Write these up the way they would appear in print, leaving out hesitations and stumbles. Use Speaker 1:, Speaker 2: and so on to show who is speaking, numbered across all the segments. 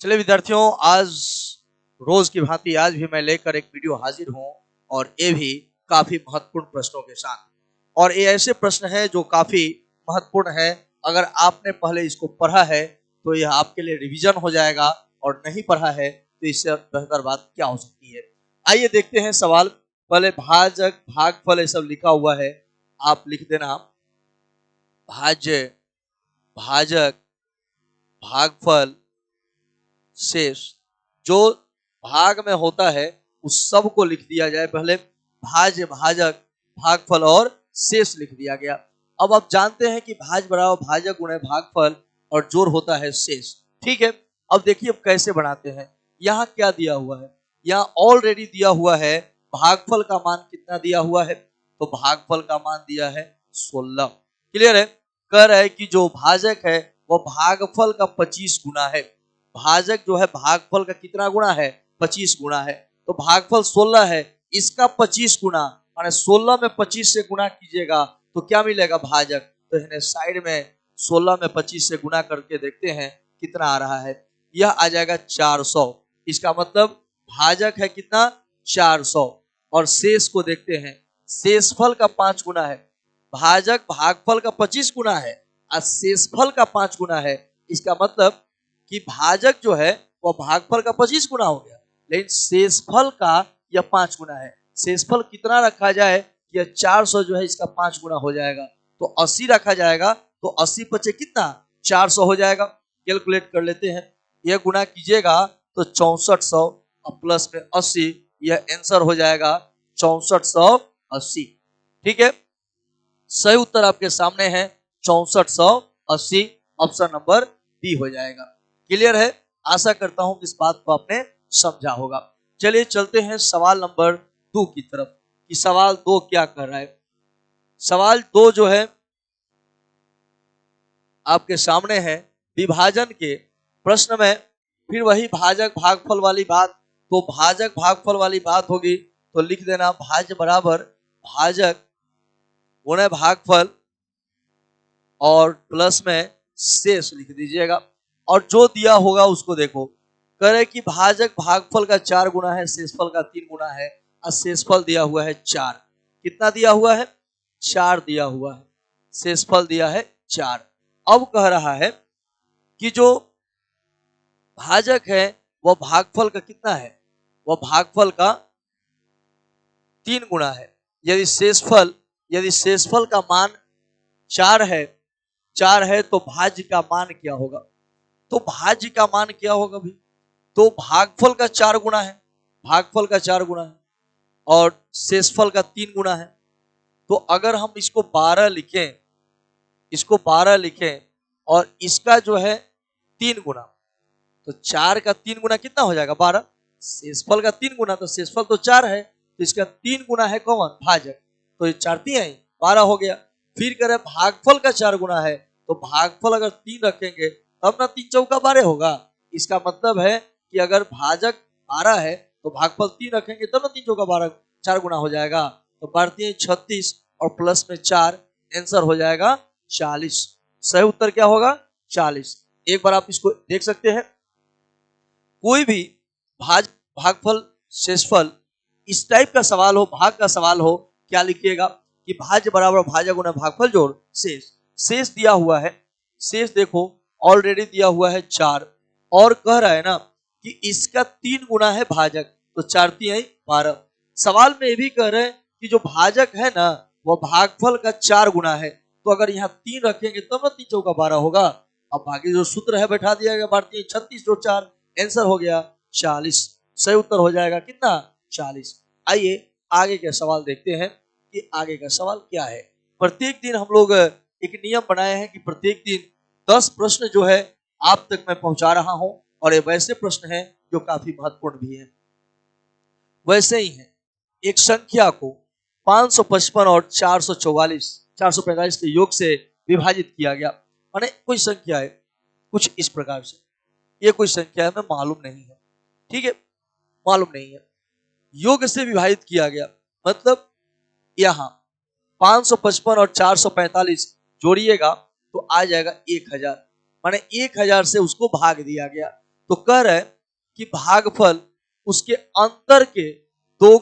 Speaker 1: चलिए विद्यार्थियों, आज रोज की भांति आज भी मैं लेकर एक वीडियो हाजिर हूं और ये भी काफी महत्वपूर्ण प्रश्नों के साथ। और ये ऐसे प्रश्न है जो काफी महत्वपूर्ण है। अगर आपने पहले इसको पढ़ा है तो यह आपके लिए रिवीजन हो जाएगा, और नहीं पढ़ा है तो इससे बेहतर बात क्या हो सकती है। आइए देखते हैं सवाल। पहले भाजक, भागफल ये सब लिखा हुआ है, आप लिख देना। भाज्य, भाजक, भागफल, शेष। जो भाग में होता है उस सब को लिख दिया जाए। पहले भाज्य, भाजक, भागफल और शेष लिख दिया गया। अब आप जानते हैं कि भाज्य बराबर भाजक गुणे भागफल और जोड़ होता है शेष। ठीक है, अब देखिए अब कैसे बनाते हैं। यहाँ क्या दिया हुआ है, यहाँ ऑलरेडी दिया हुआ है भागफल का मान कितना दिया हुआ है, तो भागफल का मान दिया है 16। क्लियर है। कह रहा है कि जो भाजक है वो भागफल का 25 गुना है। भाजक जो है भागफल का कितना गुना है, 25 गुना है। तो भागफल 16 है, इसका 25 गुना, माने 16 में 25 से गुना कीजिएगा तो क्या मिलेगा, भाजक। तो इन्हें साइड में 16 में 25 से गुना करके देखते हैं कितना आ रहा है। यह आ जाएगा 400। इसका मतलब भाजक है कितना, 400। और शेष को देखते हैं, शेषफल का 5 गुना है। भाजक भागफल का 25 गुना है और शेषफल का 5 गुना है। इसका मतलब कि भाजक जो है वह भागफल का 25 गुना हो गया, लेकिन शेषफल का यह 5 गुना है। शेषफल कितना रखा जाए कि यह 400 जो है इसका 5 गुना हो जाएगा, तो 80 रखा जाएगा। तो 80 पचे कितना, 400 हो जाएगा। कैलकुलेट कर लेते हैं, यह गुना कीजिएगा तो 6400 और प्लस में 80, यह आंसर हो जाएगा 6480। ठीक है, सही उत्तर आपके सामने है 6480। ऑप्शन नंबर बी हो जाएगा। क्लियर है। आशा करता हूं कि इस बात को आपने समझा होगा। चलिए चलते हैं सवाल नंबर 2 की तरफ कि सवाल 2 क्या कर रहा है। सवाल 2 जो है आपके सामने है, विभाजन के प्रश्न में फिर वही भाजक भागफल वाली बात। तो भाजक भागफल वाली बात होगी तो लिख देना भाज्य बराबर भाजक गुणे भागफल और प्लस में शेष लिख दीजिएगा। और जो दिया होगा उसको देखो। करे कि भाजक भागफल का 4 गुना है, शेषफल का 3 गुना है और शेषफल दिया हुआ है 4। कितना दिया हुआ है, 4 दिया हुआ है। शेषफल दिया है 4। अब कह रहा है कि जो भाजक है वह भागफल का कितना है, वह भागफल का 3 गुना है। यदि शेषफल का मान 4 है तो भाज्य का मान क्या होगा, तो भाज्य का मान क्या होगा भी, तो भागफल का 4 गुना है, भागफल का 4 गुना है और शेषफल का 3 गुना है। तो अगर हम इसको 12 लिखें और इसका जो है 3 गुना, तो 4 का 3 गुना कितना हो जाएगा, 12। शेषफल का 3 गुना, तो शेषफल तो 4 है तो इसका 3 गुना है कौन, भाजक। तो ये 4 3 12 हो गया। फिर करें भागफल का 4 गुना है, तो भागफल अगर 3 रखेंगे तब ना 3 चौका 12 होगा। इसका मतलब है कि अगर भाजक 12 है तो भागफल 3 रखेंगे तब ना 3 चौका 12, 4 गुना हो जाएगा। तो 36 और प्लस में 4, आंसर हो जाएगा 40। सही उत्तर क्या होगा, 40। एक बार आप इसको देख सकते हैं। कोई भी भागफल शेषफल इस टाइप का सवाल हो, भाग का सवाल हो, क्या लिखिएगा कि भाज्य बराबर भाजक गुना भागफल जोड़ शेष। शेष दिया हुआ है, शेष देखो ऑलरेडी दिया हुआ है 4, और कह रहा है ना कि इसका 3 गुना है भाजक, तो 4 3 12। सवाल में ये भी कह रहे हैं कि जो भाजक है ना वह भागफल का 4 गुना है, तो अगर यहाँ 3 रखेंगे तब ना 3 चौका 12 होगा। अब बाकी जो सूत्र है बैठा दिया गया, 36 जो 4, आंसर हो गया 40। सही उत्तर हो जाएगा कितना, 40। आइए आगे के सवाल देखते हैं कि आगे का सवाल क्या है। प्रत्येक दिन हम लोग एक नियम बनाए हैं कि प्रत्येक दिन 10 प्रश्न जो है आप तक मैं पहुंचा रहा हूं, और ये वैसे प्रश्न हैं जो काफी महत्वपूर्ण भी हैं। वैसे ही है, एक संख्या को 555 और 445 के योग से विभाजित किया गया। माने कोई संख्या है कुछ इस प्रकार से, ये कोई संख्या है, हमें मालूम नहीं है, ठीक है, मालूम नहीं है, योग से विभाजित किया गया। मतलब यहां 555 और 445 जोड़िएगा तो आ जाएगा 1000। माने 1000 से उसको भाग दिया गया। तो कह रहा है कि भागफल उसके अंतर के दो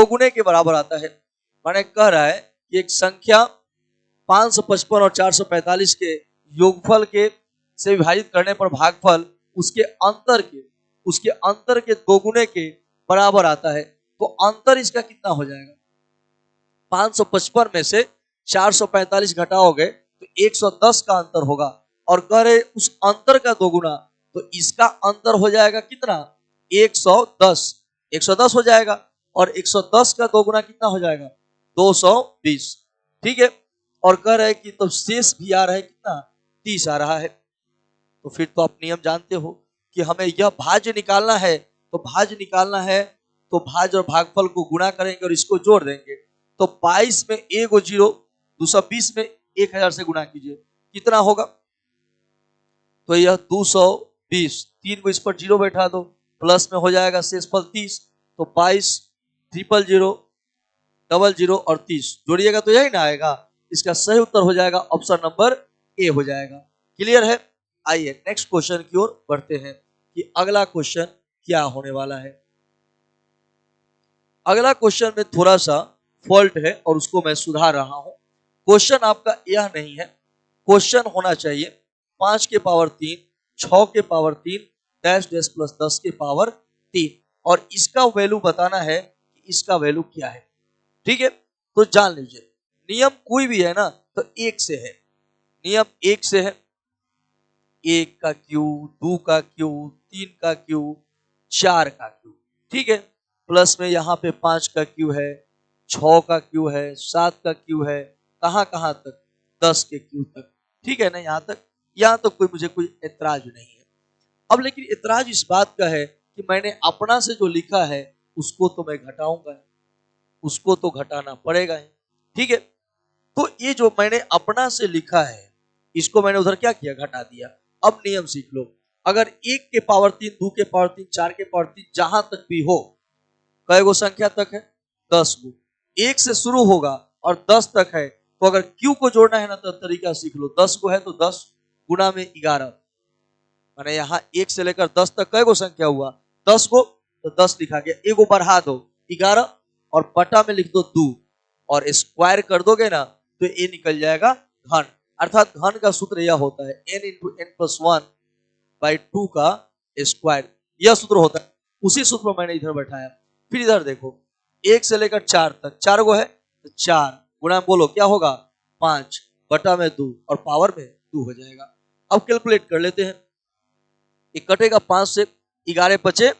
Speaker 1: गुने के बराबर आता है। माने कह रहा है कि एक संख्या 555 और 445 के योगफल के से विभाजित करने पर भागफल उसके अंतर के दो गुने के बराबर आता है। तो अंतर इसका कितना हो जाएगा? 555 में से 445 घटाओगे तो 110 का अंतर होगा, और कह रहे उस अंतर का दो गुना, तो इसका अंतर हो जाएगा कितना? 110। 110 हो जाएगा, और 110 का दो गुना कितना हो जाएगा? 220। ठीक है। और कह रहे कि तो शेष भी आ रहा है कितना? 30 आ रहा है। तो फिर तो आप नियम जानते हो कि हमें यह भाज्य निकालना है। तो भाज्य निकालना है तो भाज्य और भागफल को गुणा करेंगे और इसको जोड़ देंगे। तो 22 में एक जीरो, 220 में 1000 से गुणा कीजिए, कितना होगा? तो यह 220, 3 को इस पर जीरो बैठा दो, प्लस में हो जाएगा शेषफल 30। तो 22, 000, 00 और 30 जोड़िएगा तो यही ना आएगा। इसका सही उत्तर हो जाएगा ऑप्शन नंबर ए हो जाएगा। क्लियर है? आइए नेक्स्ट क्वेश्चन की ओर बढ़ते हैं कि अगला क्वेश्चन क्या होने वाला है। अगला क्वेश्चन में थोड़ा सा फॉल्ट है और उसको मैं सुधार रहा हूं। क्वेश्चन आपका यह नहीं है, क्वेश्चन होना चाहिए 5 के पावर 3, 6 के पावर 3, डैश डैश प्लस 10 के पावर 3, और इसका वैल्यू बताना है कि इसका वैल्यू क्या है। ठीक है, तो जान लीजिए नियम कोई भी है ना तो एक से है। नियम एक से है, 1 का क्यूब, 2 का क्यूब, 3 का क्यूब, 4 का क्यूब। ठीक है, प्लस में यहाँ पे 5 का क्यूब है, 6 का क्यूब है, 7 का क्यूब है, कहाँ कहाँ तक? 10 के क्यूब तक। ठीक है ना? यहाँ तक कोई एतराज नहीं है। अब लेकिन एतराज इस बात का है कि मैंने अपना से जो लिखा है उसको तो मैं घटाऊंगा, उसको तो घटाना पड़ेगा ही। ठीक है, तो ये जो मैंने अपना से लिखा है इसको मैंने उधर क्या किया? घटा दिया। अब नियम सीख लो, अगर 1 के पावर 3, 2 के पावर 3, 4 के पावर 3 जहां तक भी हो, कई गो संख्या तक है? 10 गो। 1 से शुरू होगा और 10 तक है, तो अगर क्यू को जोड़ना है ना तो तरीका सीख लो। 10 गो है तो 10 गुना में 11, माने यहाँ 1 से लेकर 10 तक कई गो संख्या हुआ? 10 गो। तो 10 लिखा गया, एगो बढ़ा दो 11 और बटा में लिख दो 2, और स्क्वायर कर दोगे ना तो ये निकल जाएगा घन। अर्थात घन का सूत्र यह होता है n into N plus 1 by 2 का स्क्वायर, यह सूत्र होता है। उसी सूत्र में मैंने इधर बैठाया। फिर इधर देखो, 1 से लेकर 4 तक 4 गो है, तो 4 गुणा बोलो क्या होगा? 5 बटा में 2 और पावर में 2 हो जाएगा। अब कैलकुलेट कर लेते हैं, एक कटेगा 5 से, 11 पचे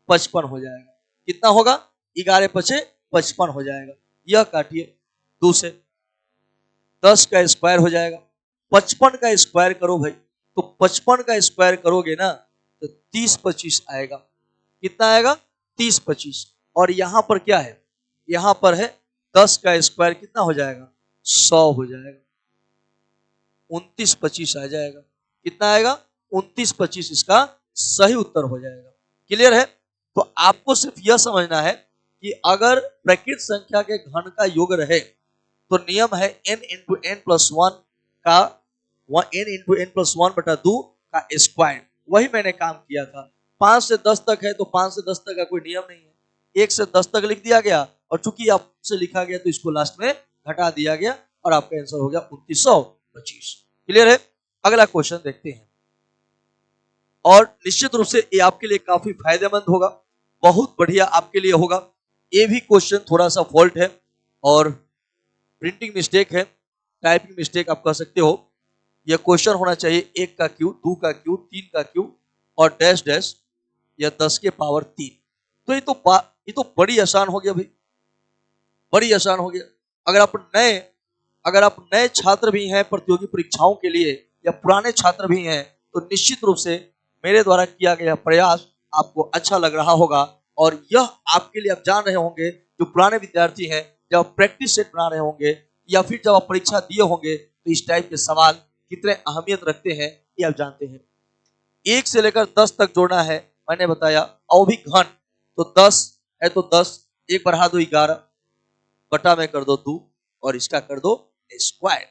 Speaker 1: 55 हो जाएगा। कितना होगा? 11 पचे 55 हो जाएगा। यह काटिए 2 से, 10 का स्क्वायर हो जाएगा। 55 का स्क्वायर करो भाई, तो 55 का स्क्वायर करोगे ना तो 30-25 आएगा। कितना आएगा? 30-25। और यहां पर क्या है? यहां पर है 10 का स्क्वायर, कितना हो जाएगा? 100 हो जाएगा। 29-25 आ जाएगा। कितना आएगा? 29-25 इसका सही उत्तर हो जाएगा। क्लियर है? तो आपको सिर्फ यह समझना है कि अगर प्रकृत संख्या के घन का योग रहे तो नियम है n इंटू एन प्लस 1 का n इंटू एन प्लस 1 बटा 2 का स्क्वायर। वही मैंने काम किया था। 5 से 10 तक है तो 5 से 10 तक का कोई नियम नहीं है, 1 से 10 तक लिख दिया गया, और चूंकि आपसे लिखा गया तो इसको लास्ट में घटा दिया गया, और आपका आंसर हो गया 2925। क्लियर है? अगला क्वेश्चन देखते हैं, और निश्चित रूप से ये आपके लिए काफी फायदेमंद होगा, बहुत बढ़िया आपके लिए होगा। ये भी क्वेश्चन थोड़ा सा फॉल्ट है और प्रिंटिंग मिस्टेक है, टाइपिंग मिस्टेक आप कह सकते हो। यह क्वेश्चन होना चाहिए 1 का क्यूब, 2 का क्यूब, 3 का क्यूब और डैश डैश या 10 के पावर 3। तो ये तो बड़ी आसान हो गया भाई, बड़ी आसान हो गया। अगर आप नए छात्र भी हैं प्रतियोगी परीक्षाओं के लिए, या पुराने छात्र भी हैं, तो निश्चित रूप से मेरे द्वारा किया गया प्रयास आपको अच्छा लग रहा होगा, और यह आपके लिए आप जान रहे होंगे, जो पुराने विद्यार्थी हैं, जब आप प्रैक्टिस सेट बना रहे होंगे या फिर जब आप परीक्षा दिए होंगे तो इस टाइप के सवाल कितने अहमियत रखते हैं ये आप जानते हैं। 1 से लेकर 10 तक जोड़ना है, मैंने बताया, और भी घन। तो 10 है तो 10, एक बढ़ा दो 11, बटा में कर दो 2, और इसका कर दो स्क्वायर।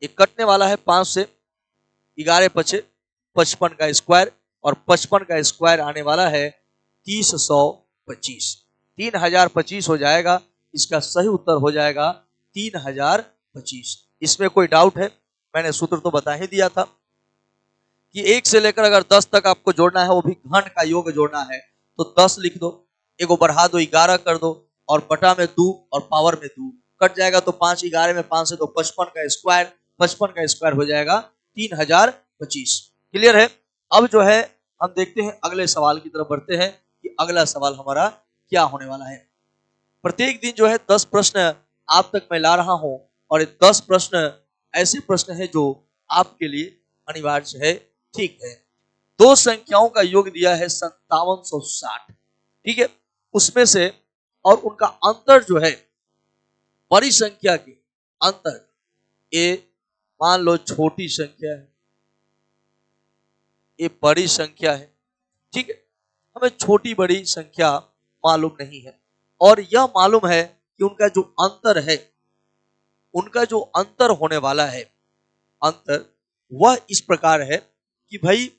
Speaker 1: एक कटने वाला है 5 से, 11 पचे 55 का स्क्वायर, और 55 का स्क्वायर आने वाला है 3025। 3025 हो जाएगा, इसका सही उत्तर हो जाएगा 3025। इसमें कोई डाउट है? मैंने सूत्र तो बता ही दिया था कि 1 से लेकर अगर 10 तक आपको जोड़ना है, वो भी घन का योग जोड़ना है, तो 10 लिख दो, एगो बढ़ा दो 11 कर दो, और बटा में 2 और पावर में 2 कट जाएगा, तो 5 11 में 5 से तो 55 का स्क्वायर, 55 का स्क्वायर हो जाएगा 3025। क्लियर है? अब जो है हम देखते हैं अगले सवाल की तरफ बढ़ते हैं कि अगला सवाल हमारा क्या होने वाला है। प्रत्येक दिन जो है 10 प्रश्न आप तक मैं ला रहा हूं, और ये 10 प्रश्न ऐसे प्रश्न है जो आपके लिए अनिवार्य है। ठीक है, दो संख्याओं का योग दिया है 5760, ठीक है, उसमें से और उनका अंतर जो है बड़ी संख्या के अंतर, ये मान लो छोटी संख्या है, ये बड़ी संख्या है, ठीक है, हमें छोटी बड़ी संख्या मालूम नहीं है, और यह मालूम है कि उनका जो अंतर है, उनका जो अंतर होने वाला है, अंतर वह इस प्रकार है कि भाई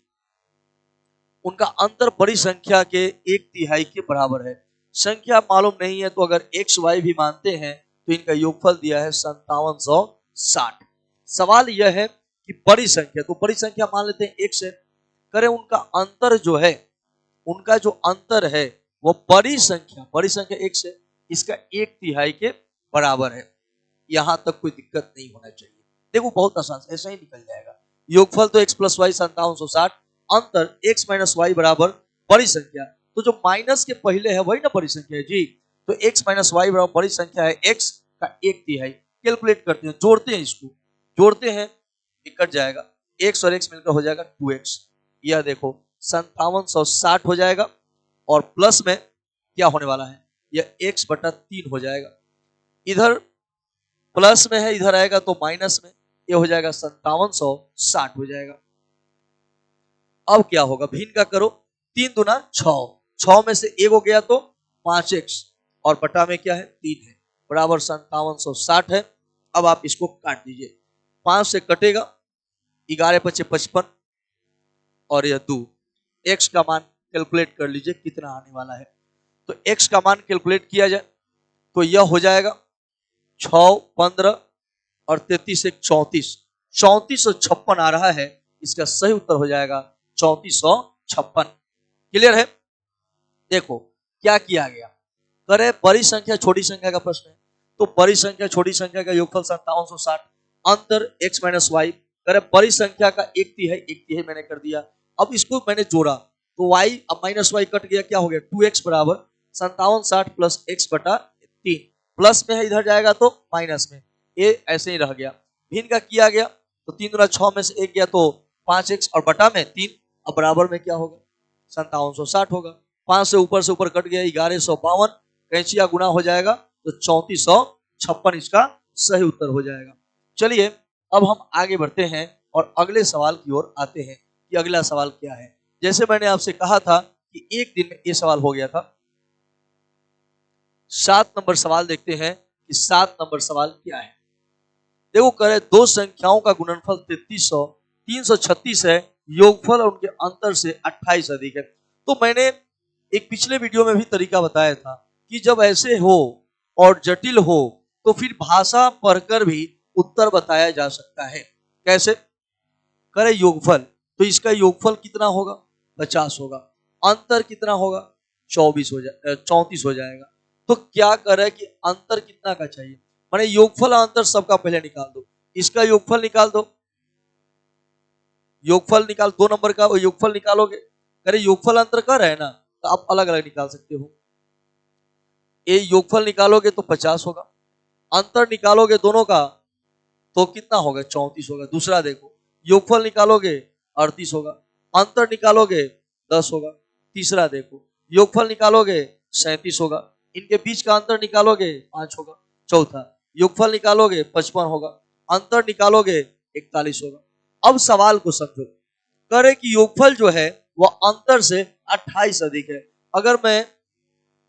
Speaker 1: उनका अंतर बड़ी संख्या के 1/3 के बराबर है। संख्या मालूम नहीं है, तो अगर एक्स वाई भी मानते हैं तो इनका योगफल दिया है 5760। सवाल यह है कि बड़ी संख्या, तो बड़ी संख्या मान लेते हैं एक्स है, करें उनका अंतर जो है, उनका जो अंतर है वो बड़ी संख्या एक्स है, इसका 1/3 के बराबर है। यहां तक कोई दिक्कत नहीं होना चाहिए। देखो बहुत आसान, ऐसा ही निकल जाएगा। योगफल तो x प्लस वाई 5760, अंतर x माइनस वाई बराबर बड़ी संख्या, तो जो माइनस के पहले है वही ना बड़ी संख्या है जी, तो x माइनस वाई बराबर बड़ी संख्या है, x का 1/3। कैलकुलेट करते हैं, जोड़ते हैं, इसको जोड़ते हैं, कट जाएगा, x और x मिलकर हो जाएगा 2x। यह देखो 5760 हो जाएगा, और प्लस में क्या होने वाला है, यह x/3 हो जाएगा। इधर प्लस में है, इधर आएगा तो माइनस में, ये हो जाएगा 5760 हो जाएगा। अब क्या होगा, भिन्न का करो, 3 दूना 6, 6 में से 1 हो गया तो 5x, और बटा में क्या है 3 है, बराबर 5760 है। अब आप इसको काट दीजिए, 5 से कटेगा, 11 पचे 55, और यह 2, x का मान कैलकुलेट कर लीजिए कितना आने वाला है। तो x का मान कैलकुलेट किया जाए तो यह हो जाएगा 6, 15 और 33 से 34, 3456 आ रहा है। इसका सही उत्तर हो जाएगा 3456। क्लियर है? देखो क्या किया गया, करे बड़ी संख्या छोटी संख्या का प्रश्न है, तो बड़ी संख्या छोटी संख्या का योगफल 5760, अंतर x माइनस वाई, करे बड़ी संख्या का 1/3 मैंने कर दिया। अब इसको मैंने जोड़ा तो y, अब माइनस वाई कट गया, क्या हो गया 2x बराबर 5760 प्लस x/3, प्लस में है इधर जाएगा तो माइनस में, ये ऐसे ही रह गया। भिन्न का किया गया तो 3 दूना 6 में से 1 गया तो 5x, और बटा में 3, अब बराबर में क्या होगा 5760 होगा। 5 से ऊपर कट गया 1152, कैंचिया गुना हो जाएगा तो 3456 इसका सही उत्तर हो जाएगा। चलिए अब हम आगे बढ़ते हैं और अगले सवाल की ओर आते हैं कि अगला सवाल क्या है। जैसे मैंने आपसे कहा था कि एक दिन में ये सवाल हो गया था। 7 नंबर सवाल देखते हैं कि 7 नंबर सवाल क्या है। देखो करे दो संख्याओं का गुणनफल 336 है, योगफल और उनके अंतर से 28 अधिक है। तो मैंने एक पिछले वीडियो में भी तरीका बताया था कि जब ऐसे हो और जटिल हो तो फिर भाषा पढ़कर भी उत्तर बताया जा सकता है। कैसे? करे योगफल, तो इसका योगफल कितना होगा 50 होगा, अंतर कितना होगा 34 हो जाएगा। तो क्या करे कि अंतर कितना का चाहिए, माने योगफल अंतर सबका पहले निकाल दो, इसका योगफल निकाल दो, योगफल निकाल 2 नंबर का वो योगफल निकालोगे, करे योगफल अंतर कर रहे हैं ना, तो आप अलग अलग निकाल सकते हो। ये योगफल निकालोगे तो 50 होगा, अंतर निकालोगे दोनों का तो कितना होगा 34 होगा। दूसरा देखो, योगफल निकालोगे 38 होगा, अंतर निकालोगे 10 होगा। तीसरा देखो, योगफल निकालोगे 37 होगा, इनके बीच का अंतर निकालोगे 5 होगा। चौथा, योगफल निकालोगे 55 होगा, अंतर निकालोगे 41 होगा। अब सवाल को समझो, करे कि योगफल जो है वह अंतर से 28 अधिक है। अगर मैं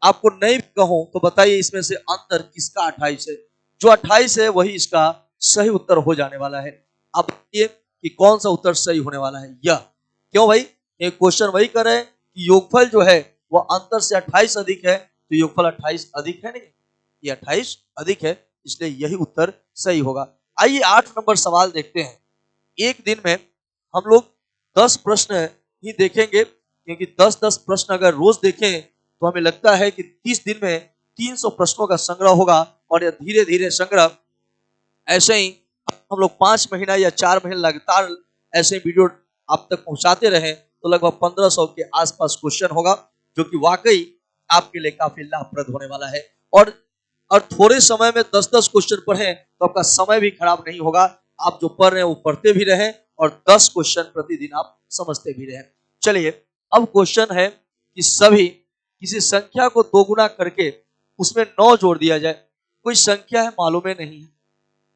Speaker 1: आपको नहीं कहूं तो बताइए इसमें से अंतर किसका 28 है? जो 28 है वही इसका सही उत्तर हो जाने वाला है। अब ये कि कौन सा उत्तर सही होने वाला है। यह क्यों भाई? ये क्वेश्चन वही कर रहे हैं कि योगफल जो है वो अंतर से 28 अधिक है, तो योगफल 28 अधिक है नहीं, ये 28 अधिक है, इसलिए यही उत्तर सही होगा। आइए 8 नंबर सवाल देखते हैं। एक दिन में हम लोग 10 प्रश्न ही देखेंगे, क्योंकि 10-10 प्रश्न अगर रोज देखें तो हमें लगता है कि 30 दिन में 300 प्रश्नों का संग्रह होगा, और यह धीरे धीरे संग्रह ऐसे ही हम लोग 5 महीना या 4 महीने लगातार ऐसे वीडियो आप तक पहुंचाते रहे तो लगभग 1500 के आसपास क्वेश्चन होगा, जो कि वाकई आपके लिए काफी लाभप्रद होने वाला है। और थोड़े समय में 10-10 क्वेश्चन पढ़ें तो आपका समय भी खराब नहीं होगा, आप जो पढ़ रहे हैं वो पढ़ते भी रहें और 10 क्वेश्चन प्रतिदिन आप समझते भी रहें। चलिए, अब क्वेश्चन है कि सभी किसी संख्या को दोगुना करके उसमें 9 जोड़ दिया जाए। कोई संख्या है, मालूम है नहीं है,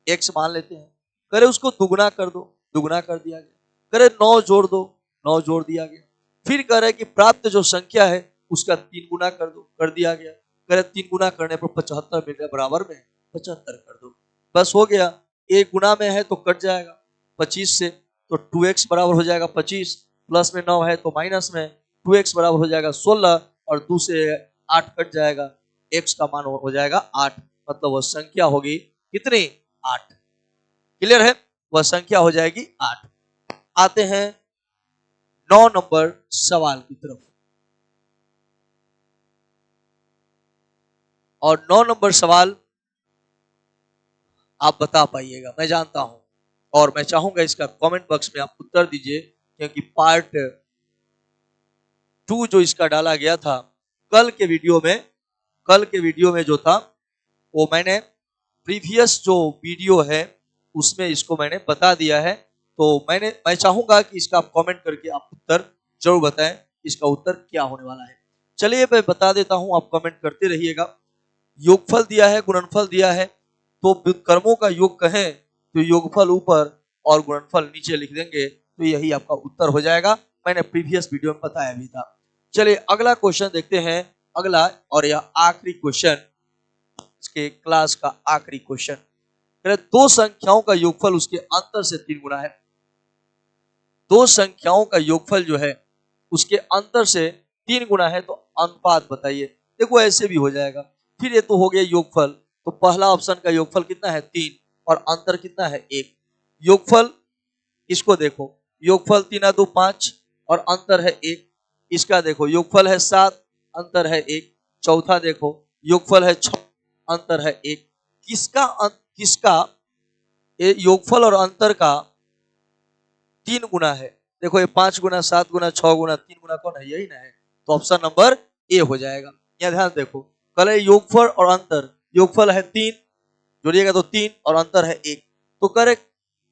Speaker 1: एक्स मान लेते हैं, करे उसको दुगुना कर दो, दुगुना कर दिया गया। करे 9 जोड़ दो, 9 जोड़ दिया गया। फिर कह रहे कि प्राप्त जो संख्या है उसका 3 गुना कर दो, कर दिया गया। करे 3 गुना करने पर 75 मिल गया, बराबर में 75 कर दो, बस हो गया। एक गुना में है तो कट जाएगा 25 से, तो 2x बराबर हो जाएगा 25, प्लस में 9 है तो माइनस में 2x बराबर हो जाएगा 16, और 2 से 8 कट जाएगा, x का मान हो जाएगा 8, मतलब वह संख्या होगी कितनी? 8। क्लियर है? वह संख्या हो जाएगी 8। आते हैं 9 नंबर सवाल की तरफ, और 9 नंबर सवाल आप बता पाइएगा, मैं जानता हूं, और मैं चाहूंगा इसका कमेंट बॉक्स में आप उत्तर दीजिए, क्योंकि पार्ट 2 जो इसका डाला गया था कल के वीडियो में जो था वो मैंने प्रीवियस जो वीडियो है उसमें इसको मैंने बता दिया है। तो मैं चाहूंगा कि इसका आप कमेंट करके आप उत्तर जरूर बताएं, इसका उत्तर क्या होने वाला है। चलिए मैं बता देता हूं, आप कमेंट करते रहिएगा। योगफल दिया है, गुणनफल दिया है, तो व्युत्क्रमों का योग कहें तो योगफल ऊपर और गुणनफल नीचे लिख देंगे, तो यही आपका उत्तर हो जाएगा। मैंने प्रीवियस वीडियो में बताया भी था। चलिए अगला क्वेश्चन देखते हैं, अगला और यह आखिरी क्वेश्चन, इसके क्लास का आखिरी क्वेश्चन। दो संख्याओं का योगफल उसके अंतर से 3 गुना है। दो संख्याओं का योगफल जो है उसके अंतर से 3 गुना है, तो अनुपात बताइए। देखो ऐसे भी हो जाएगा, फिर ये तो हो गया योगफल, तो पहला ऑप्शन का योगफल कितना है? 3, और अंतर कितना है? 1। योगफल इसको देखो, योगफल 3 2 5 और अंतर है 1। इसका देखो, योगफल है 7, अंतर है 1। चौथा देखो, योगफल है 6, अंतर है 1। किसका ये योगफल और अंतर का 3 गुना है? देखो ये 5 गुना, 7 गुना, 6 गुना, 3 गुना कौन है? यही ना है, तो ऑप्शन नंबर ए हो जाएगा। यहाँ ध्यान देखो, कल योगफल और अंतर, योगफल है 3, जोड़िएगा तो 3 और अंतर है 1, तो करेक्ट,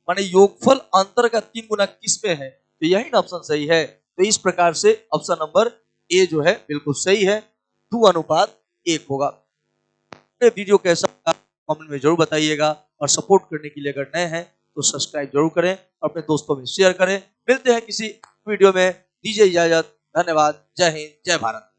Speaker 1: माने योगफल अंतर का 3 गुना किस में है? तो यही ना ऑप्शन सही है। तो इस प्रकार से ऑप्शन नंबर ए जो है बिल्कुल सही है, 2:1 होगा। वीडियो कैसा कमेंट में जरूर बताइएगा, और सपोर्ट करने के लिए अगर नए हैं तो सब्सक्राइब जरूर करें, अपने दोस्तों में शेयर करें। मिलते हैं किसी वीडियो में, दीजिए इजाजत, धन्यवाद, जय हिंद, जय भारत।